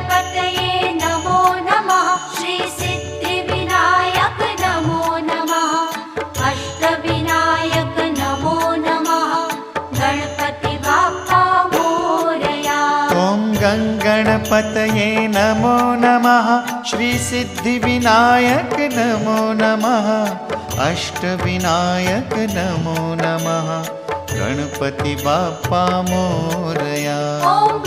गणपतये नमो नमः श्री सिद्धिविनायक नमो नमः अष्टविनायक नमो नमः गणपति बाप्पा मोरया। ॐ गणपतये नमो नमः श्री सिद्धिविनायक नमो नमः अष्टविनायक नमो नमः गणपति बाप्पा मोरया। ॐ